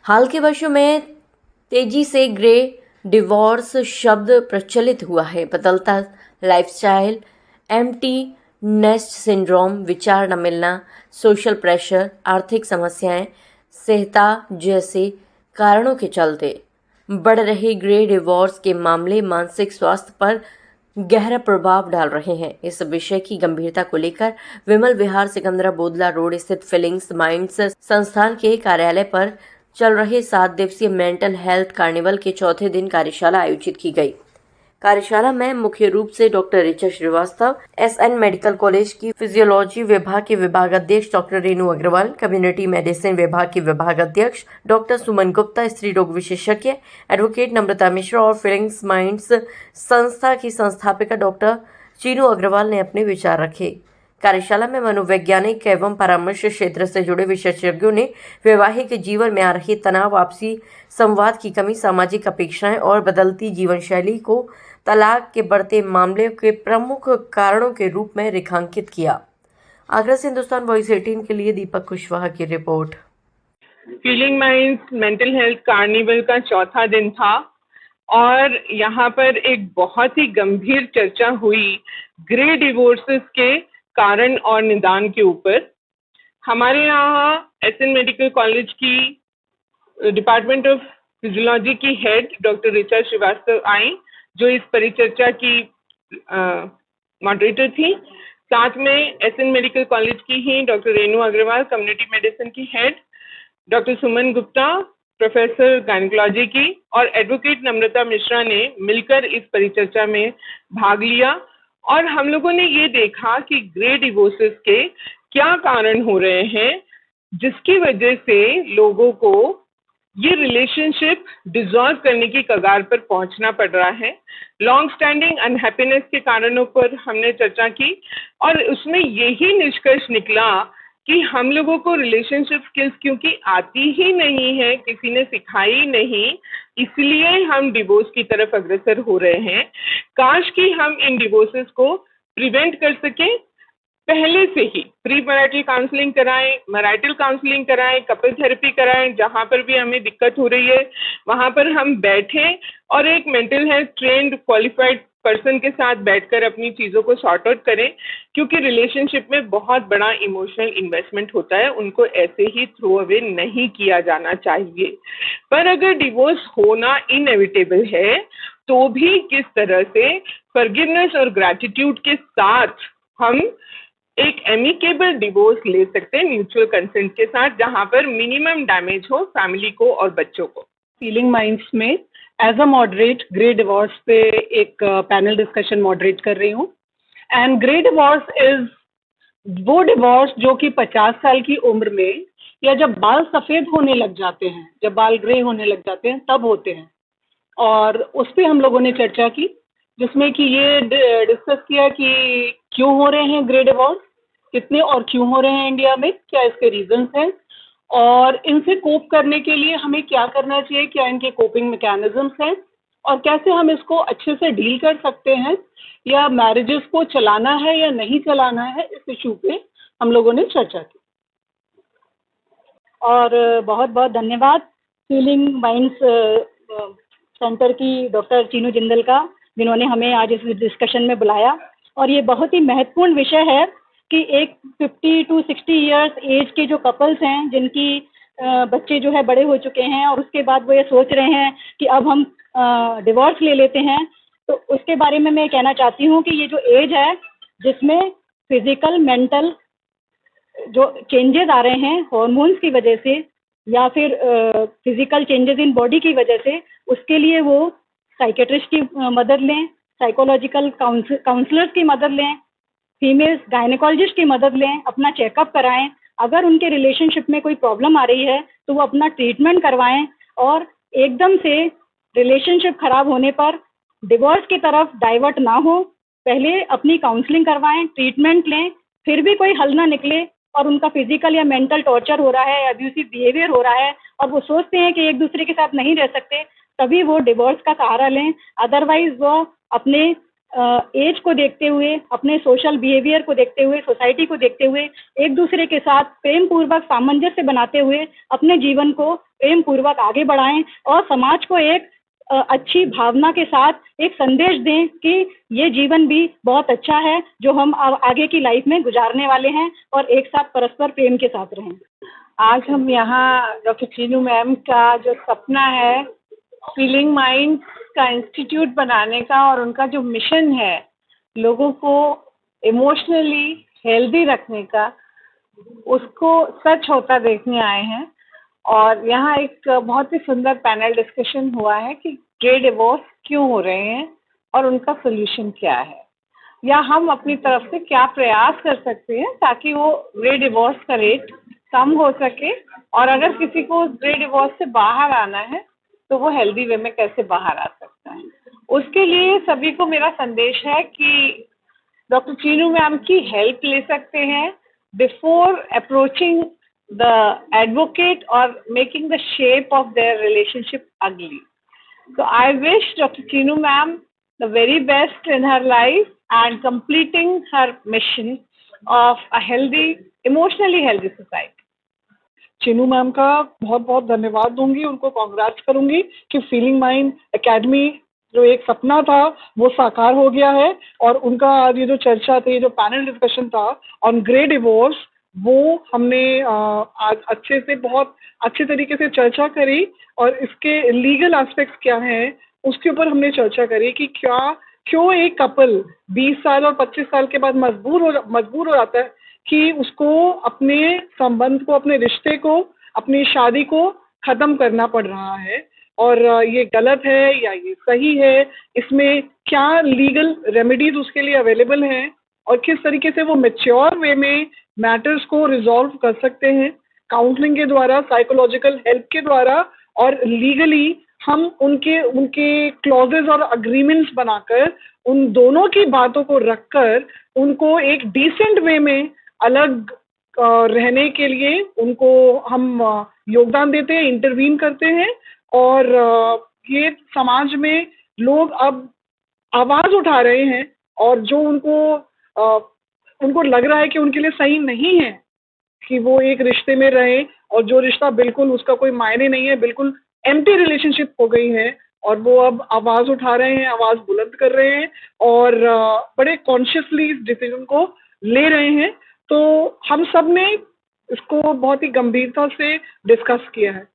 हाल के वर्षों में तेजी से ग्रे डिवोर्स शब्द प्रचलित हुआ है। बदलता लाइफस्टाइल, एम्प्टी नेस्ट सिंड्रोम, विचार न मिलना, सोशल प्रेशर, आर्थिक समस्याएं, सहता जैसे कारणों के चलते बढ़ रहे ग्रे डिवोर्स के मामले मानसिक स्वास्थ्य पर गहरा प्रभाव डाल रहे हैं। इस विषय की गंभीरता को लेकर विमल विहार सिकंदरा बोदला रोड स्थित फीलिंग्स माइंड्स संस्थान के कार्यालय पर चल रहे 7 दिवसीय मेंटल हेल्थ कार्निवल के चौथे दिन कार्यशाला आयोजित की गई। कार्यशाला में मुख्य रूप से doctor Richa Srivastava, SN medical college की फिजियोलॉजी विभाग के विभागाध्यक्ष doctor Renu Agarwal, community medicine विभाग के विभागाध्यक्ष डॉक्टर सुमन गुप्ता, स्त्री रोग विशेषज्ञ एडवोकेट नम्रता मिश्रा और फीलिंग्स माइंड्स संस्था की संस्थापिका डॉक्टर चीनू अग्रवाल ने अपने विचार रखे। कार्यशाला में मनोवैज्ञानिक एवं परामर्श क्षेत्र से जुड़े विशेषज्ञों ने वैवाहिक जीवन में आ रही तनाव, आपसी संवाद की कमी, सामाजिक अपेक्षाएं और बदलती जीवन शैली को तलाक के बढ़ते मामले के प्रमुख कारणों के रूप में रेखांकित किया। आगरा से हिंदुस्तान वॉइस 18 के लिए दीपक कुशवाहा की report. Feeling minds mental health carnival का चौथा दिन था और यहाँ पर एक बहुत ही गंभीर चर्चा हुई ग्रे डिवोर्सेस के कारण और निदान के ऊपर। हमारे यहाँ एसएन मेडिकल कॉलेज की डिपार्टमेंट ऑफ फिजियोलॉजी की हेड डॉक्टर ऋचा श्रीवास्तव आई, जो इस परिचर्चा की मॉडरेटर थी। साथ में एसएन मेडिकल कॉलेज की ही doctor Renu Agarwal, community medicine की head, doctor Suman Gupta, professor gynaecology की, और एडवोकेट नम्रता मिश्रा ने मिलकर इस परिचर्चा में भाग लिया। और हम लोगों ने ये देखा कि ग्रे डिवोर्सेस के क्या कारण हो रहे हैं, जिसकी वजह से लोगों को ये रिलेशनशिप डिसॉल्व करने की कगार पर पहुंचना पड़ रहा है। लॉन्ग स्टैंडिंग अनहैप्पीनेस के कारणों पर हमने चर्चा की और उसमें यही निष्कर्ष निकला कि हम लोगों को रिलेशनशिप स्किल्स क्योंकि आती ही नहीं है, किसी ने सिखाई नहीं, इसलिए हम डिवोर्स की तरफ अग्रसर हो रहे हैं। काश कि हम इन डिवोर्सेस को प्रिवेंट कर सकें, पहले से ही प्री मैरिटल काउंसलिंग कराएं, मैरिटल काउंसलिंग कराएं, कपल थेरेपी कराएं। जहां पर भी हमें दिक्कत हो रही है वहां पर हम बैठें और एक mental health trend qualified person के साथ बैठकर अपनी चीज़ों को सॉर्ट आउट करें, क्योंकि रिलेशनशिप में बहुत बड़ा इमोशनल इन्वेस्टमेंट होता है, उनको ऐसे ही थ्रो अवे नहीं किया जाना चाहिए। पर अगर डिवोर्स होना इनएविटेबल है तो भी किस तरह से फॉरगिवनेस और ग्रैटिट्यूड के साथ हम एक एमिकेबल डिवोर्स ले सकते हैं म्यूचुअल कंसेंट के साथ, जहां पर मिनिमम डैमेज हो फैमिली को और बच्चों को। फीलिंग माइंड्स में as a moderate grey divorce पे एक पैनल डिस्कशन मॉडरेट कर रही हूँ। एंड ग्रे डिवोर्स इज वो डिवोर्स जो कि 50 साल की उम्र में या जब बाल सफ़ेद होने लग जाते हैं, जब बाल ग्रे होने लग जाते हैं तब होते हैं। और उस पर हम लोगों ने चर्चा की, जिसमें कि ये डिस्कस किया कि क्यों हो रहे हैं ग्रे डिवोर्स, कितने और क्यों हो रहे हैं इंडिया में, क्या इसके रीजंस हैं और इनसे कोप करने के लिए हमें क्या करना चाहिए, क्या इनके कोपिंग मैकेनिज्म्स हैं और कैसे हम इसको अच्छे से डील कर सकते हैं, या मैरिजेस को चलाना है या नहीं चलाना है, इस इशू पे हम लोगों ने चर्चा की। और बहुत बहुत धन्यवाद फीलिंग माइंड्स सेंटर की डॉक्टर चीनू जिंदल का, जिन्होंने हमें आज इस डिस्कशन में बुलाया। और ये बहुत ही महत्वपूर्ण विषय है कि एक 50 to 60 इयर्स एज के जो कपल्स हैं, जिनकी बच्चे जो है बड़े हो चुके हैं और उसके बाद वो ये सोच रहे हैं कि अब हम डिवोर्स ले लेते हैं, तो उसके बारे में मैं कहना चाहती हूँ कि ये जो एज है जिसमें फिजिकल मेंटल जो चेंजेस आ रहे हैं हॉर्मोन्स की वजह से या फिर फिजिकल चेंजेस इन बॉडी की वजह से, उसके लिए वो साइकेट्रिस्ट की मदद लें, साइकोलॉजिकल काउंसलर्स की मदद लें, फीमेल गायनेकोलॉजिस्ट की मदद लें, अपना चेकअप कराएं। अगर उनके रिलेशनशिप में कोई प्रॉब्लम आ रही है तो वो अपना ट्रीटमेंट करवाएं और एकदम से रिलेशनशिप खराब होने पर डिवोर्स की तरफ डाइवर्ट ना हो। पहले अपनी काउंसलिंग करवाएं, ट्रीटमेंट लें, फिर भी कोई हल ना निकले और उनका फिजिकल या मेंटल टॉर्चर हो रहा है, अब्यूसिव बिहेवियर हो रहा है और वो सोचते हैं कि एक दूसरे के साथ नहीं रह सकते, तभी वो डिवोर्स का सहारा लें। अदरवाइज वो अपने एज को देखते हुए, अपने सोशल बिहेवियर को देखते हुए, सोसाइटी को देखते हुए, एक दूसरे के साथ प्रेम पूर्वक सामंजस्य बनाते हुए अपने जीवन को प्रेम पूर्वक आगे बढ़ाएं और समाज को एक अच्छी भावना के साथ एक संदेश दें कि ये जीवन भी बहुत अच्छा है जो हम आगे की लाइफ में गुजारने वाले हैं और एक साथ परस्पर प्रेम के साथ रहें। आज हम यहाँ डॉक्टर चीनू मैम का जो सपना है फीलिंग माइंड का इंस्टीट्यूट बनाने का और उनका जो मिशन है लोगों को इमोशनली हेल्दी रखने का, उसको सच होता देखने आए हैं। और यहाँ एक बहुत ही सुंदर पैनल डिस्कशन हुआ है कि गे डिवोर्स क्यों हो रहे हैं और उनका सोल्यूशन क्या है, या हम अपनी तरफ से क्या प्रयास कर सकते हैं ताकि वो गे डिवोर्स का रेट कम हो सके, और अगर किसी को गे डिवोर्स से बाहर आना है तो वो हेल्दी वे में कैसे बाहर आ सकता है। उसके लिए सभी को मेरा संदेश है कि डॉक्टर चीनू मैम की हेल्प ले सकते हैं बिफोर अप्रोचिंग द एडवोकेट और making the shape of their relationship अगली। So I wish Dr. Chinu ma'am the very best in her life and completing her mission of a healthy, emotionally healthy society. Chinu ma'am का बहुत बहुत धन्यवाद दूंगी, उनको congrats करूंगी कि फीलिंग माइंड एकेडमी जो एक सपना था वो साकार हो गया है। और उनका आज ये जो चर्चा थी, जो पैनल डिस्कशन था ऑन गे डिवोर्स, वो हमने आज अच्छे से बहुत अच्छे तरीके से चर्चा करी और इसके लीगल एस्पेक्ट्स क्या हैं उसके ऊपर हमने चर्चा करी कि क्यों एक कपल 20 साल और 25 साल के बाद मजबूर हो जाता है कि उसको अपने संबंध को, अपने रिश्ते को, अपनी शादी को ख़त्म करना पड़ रहा है, और ये गलत है या ये सही है, इसमें क्या लीगल रेमेडीज उसके लिए अवेलेबल हैं और किस तरीके से वो मैच्योर वे में मैटर्स को रिजॉल्व कर सकते हैं काउंसलिंग के द्वारा, साइकोलॉजिकल हेल्प के द्वारा, और लीगली हम उनके क्लॉजेज और अग्रीमेंट्स बनाकर उन दोनों की बातों को रखकर उनको एक डिसेंट वे में अलग रहने के लिए उनको हम योगदान देते हैं, इंटरवीन करते हैं। और ये समाज में लोग अब आवाज़ उठा रहे हैं और जो उनको लग रहा है कि उनके लिए सही नहीं है कि वो एक रिश्ते में रहें, और जो रिश्ता बिल्कुल उसका कोई मायने नहीं है, बिल्कुल एम्प्टी रिलेशनशिप हो गई है, और वो अब आवाज़ उठा रहे हैं, आवाज़ बुलंद कर रहे हैं और बड़े कॉन्शियसली इस डिसीजन को ले रहे हैं। तो हम सब ने इसको बहुत ही गंभीरता से डिस्कस किया है।